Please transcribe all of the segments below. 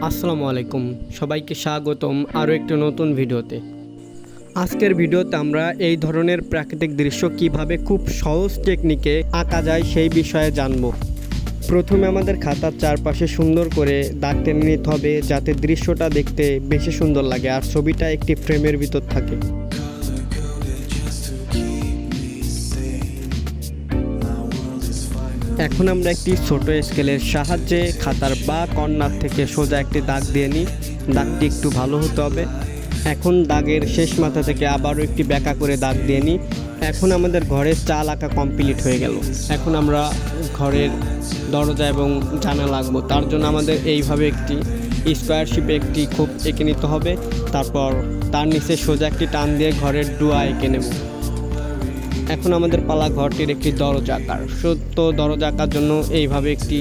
আসসালামু আলাইকুম, সবাইকে স্বাগতম আরও একটি নতুন ভিডিওতে। আজকের ভিডিওতে আমরা এই ধরনের প্রাকৃতিক দৃশ্য কিভাবে খুব সহজ টেকনিকে আঁকা যায় সেই বিষয়ে জানব। প্রথমে আমাদের খাতার চারপাশে সুন্দর করে দাগ টেনে নিতে হবে, যাতে দৃশ্যটা দেখতে বেশি সুন্দর লাগে আর ছবিটা একটি ফ্রেমের ভিতর থাকে। এখন আমরা একটি ছোট স্কেলের সাহায্যে খাতার বা কর্নার থেকে সোজা একটি দাগ দিয়ে নিই। দাগটি একটু ভালো হতে হবে। এখন দাগের শেষ মাথা থেকে আবারও একটি ব্যাকা করে দাগ দিয়ে নিই। এখন আমাদের ঘরের চাল আঁকা কমপ্লিট হয়ে গেল। এখন আমরা ঘরের দরজা এবং জানালা আঁকবো। তার জন্য আমাদের এইভাবে একটি স্কোয়ার শেপে একটি খোপ এঁকে নিতে হবে। তারপর তার নিচে সোজা একটি টান দিয়ে ঘরের ডুয়া এঁকে নেব। এখন আমাদের পালা ঘরটির একটি দরজা আঁকার। তো দরজা আঁকার জন্য এইভাবে একটি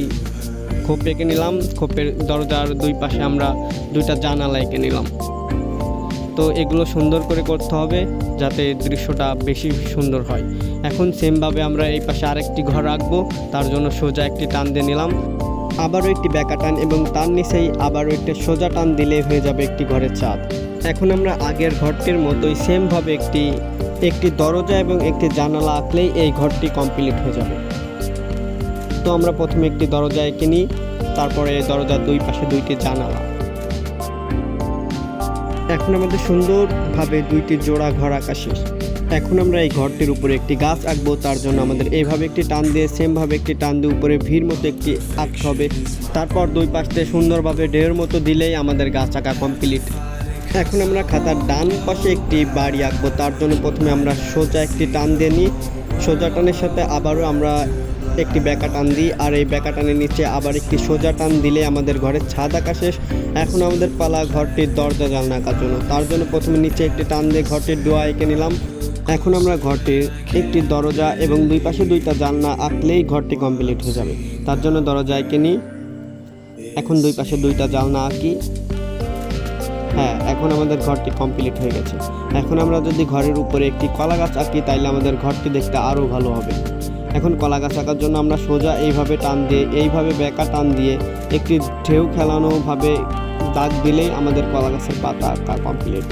খোপ এঁকে নিলাম। খোপের দরজার দুই পাশে আমরা দুইটা জানালা এঁকে নিলাম। তো এগুলো সুন্দর করে করতে হবে যাতে দৃশ্যটা বেশি সুন্দর হয়। এখন সেমভাবে আমরা এই পাশে আরেকটি ঘর আঁকবো। তার জন্য সোজা একটি টান দিয়ে নিলাম, আবারও একটি ব্যাকা টান এবং তার নিচেই আবারও একটি সোজা টান দিলে হয়ে যাবে একটি ঘরের ছাদ। এখন আমরা আগের ঘরটির মতোই সেমভাবে একটি দরজা এবং একটি জানালা আঁকলেই এই ঘরটি কমপ্লিট হয়ে যাবে। তো আমরা প্রথমে একটি দরজা এঁকে নিই, তারপরে দরজার দুই পাশে দুইটি জানালা। এখন আমাদের সুন্দরভাবে দুইটি জোড়া ঘর আঁকা শেষ। এখন আমরা এই ঘরটির উপরে একটি গাছ আঁকবো। তার জন্য আমাদের এইভাবে একটি টান দিয়ে সেমভাবে একটি টান দিয়ে উপরে ভিড় মতো একটি আঁকতে হবে। তারপর দুই পাশ থেকে সুন্দরভাবে ঢেউর মতো দিলেই আমাদের গাছ আঁকা কমপ্লিট। এখন আমরা খাতার ডান পাশে একটি বাড়ি আঁকবো। তার জন্য প্রথমে আমরা সোজা একটি টান দিয়ে নিই। সোজা টানের সাথে আবারও আমরা একটি ব্যাকা টান দিই, আর এই ব্যাকা টানের নিচে আবার একটি সোজা টান দিলে আমাদের ঘরের ছাদ আঁকা শেষ। এখন আমাদের পালা ঘরটির দরজা জানলা আঁকার জন্য। তার জন্য প্রথমে নিচে একটি টান দিয়ে ঘরটির ডোয়া এঁকে নিলাম। এখন আমরা ঘরটির একটি দরজা এবং দুই পাশে দুইটা জানলা আঁকলেই ঘরটি কমপ্লিট হয়ে যাবে। তার জন্য দরজা এঁকে নিই। এখন দুই পাশে দুইটা জানলা আঁকি। হ্যাঁ, এখন আমাদের ঘরটি কমপ্লিট হয়ে গেছে। এখন আমরা যদি ঘরের উপরে একটি কলা গাছ আঁকি তাইলে আমাদের ঘরটি দেখতে আরও ভালো হবে। এখন কলা গাছ আঁকার জন্য আমরা সোজা এইভাবে টান দিয়ে এইভাবে ব্যাকা টান দিয়ে একটি ঢেউ খেলানোভাবে দাগ দিলেই আমাদের কলা গাছের পাতা আঁকা কমপ্লিট।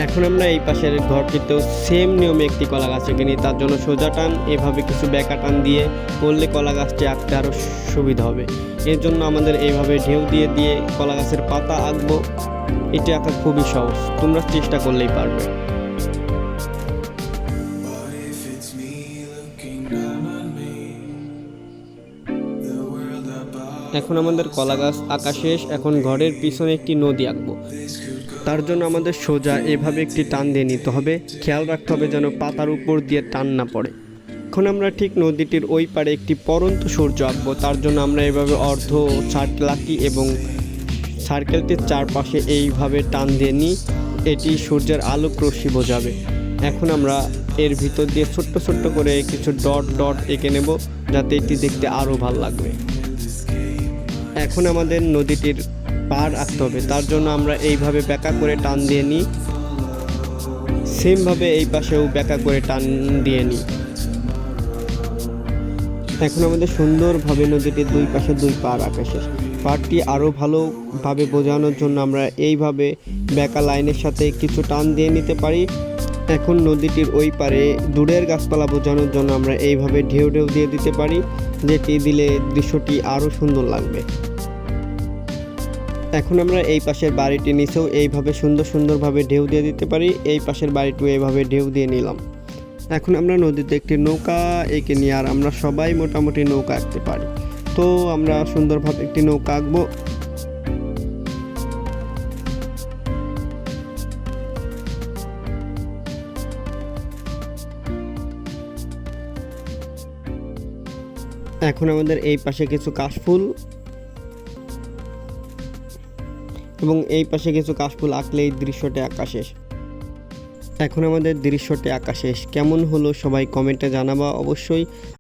এখন আমরা এই পাশের ঘরটিতেও সেম নিয়মে একটি কলা গাছ এঁকে নিই। তার জন্য সোজা টান এভাবে কিছু ব্যাকা টান দিয়ে করলে কলা গাছটি আঁকতে আরও সুবিধা হবে। এর জন্য আমাদের এইভাবে ঢেউ দিয়ে দিয়ে কলা গাছের পাতা আঁকবো। এটি আঁকা খুবই সহজ, তোমরা চেষ্টা করলেই পারবে। এখন আমাদের কলা গাছ আঁকা শেষ। এখন ঘরের পিছনে একটি নদী আঁকবো। তার জন্য আমাদের সোজা এভাবে একটি টান দিয়ে নিতে হবে। খেয়াল রাখতে হবে যেন পাতার উপর দিয়ে টান না পড়ে। এখন আমরা ঠিক নদীটির ওই পারে একটি পড়ন্ত সূর্য আঁকবো। তার জন্য আমরা এইভাবে অর্ধ সার্কেল আঁকি এবং সার্কেলটির চারপাশে এইভাবে টান দিয়ে নিই। এটি সূর্যের আলোক রশ্মি বোঝাবে। এখন আমরা এর ভিতর দিয়ে ছোট্ট ছোট্ট করে কিছু ডট ডট এঁকে নেব, যাতে এটি দেখতে আরও ভালো লাগবে। এখন আমাদের নদীটির পাড় আঁকতে হবে। তার জন্য আমরা এইভাবে ব্যাকা করে টান দিয়ে নিই। সেমভাবে এই পাশেও ব্যাকা করে টান দিয়ে নিই। এখন আমাদের সুন্দরভাবে নদীটির দুই পাশে দুই পাড় আঁকা শেষ। পাড়টি আরও ভালোভাবে বোঝানোর জন্য আমরা এইভাবে ব্যাকা লাইনের সাথে কিছু টান দিয়ে নিতে পারি। এখন নদীটির ওই পারে দূরের গাছপালা বোঝানোর জন্য আমরা এইভাবে ঢেউ ঢেউ দিয়ে দিতে পারি, যেটি দিলে দৃশ্যটি আরও সুন্দর লাগবে। এখন আমরা এই পাশের বাড়িটি নিচেও এইভাবে সুন্দরভাবে ঢেউ দিয়ে দিতে পারি। এই পাশের বাড়িটিও এইভাবে ঢেউ দিয়ে নিলাম। এখন আমরা নদীতে একটি নৌকা এঁকে নিই, আর আমরা সবাই মোটামুটি নৌকা আঁকতে পারি। তো আমরা সুন্দরভাবে একটি নৌকা আঁকবো। এখন আমাদের এই পাশে কিছু কাশফুল এবং এই পাশে কিছু কাশফুল আঁকলে এই দৃশ্যটি আঁকা শেষ। এখন আমাদের দৃশ্যটি আঁকা শেষ। কেমন হলো সবাই কমেন্টে জানাবা অবশ্যই।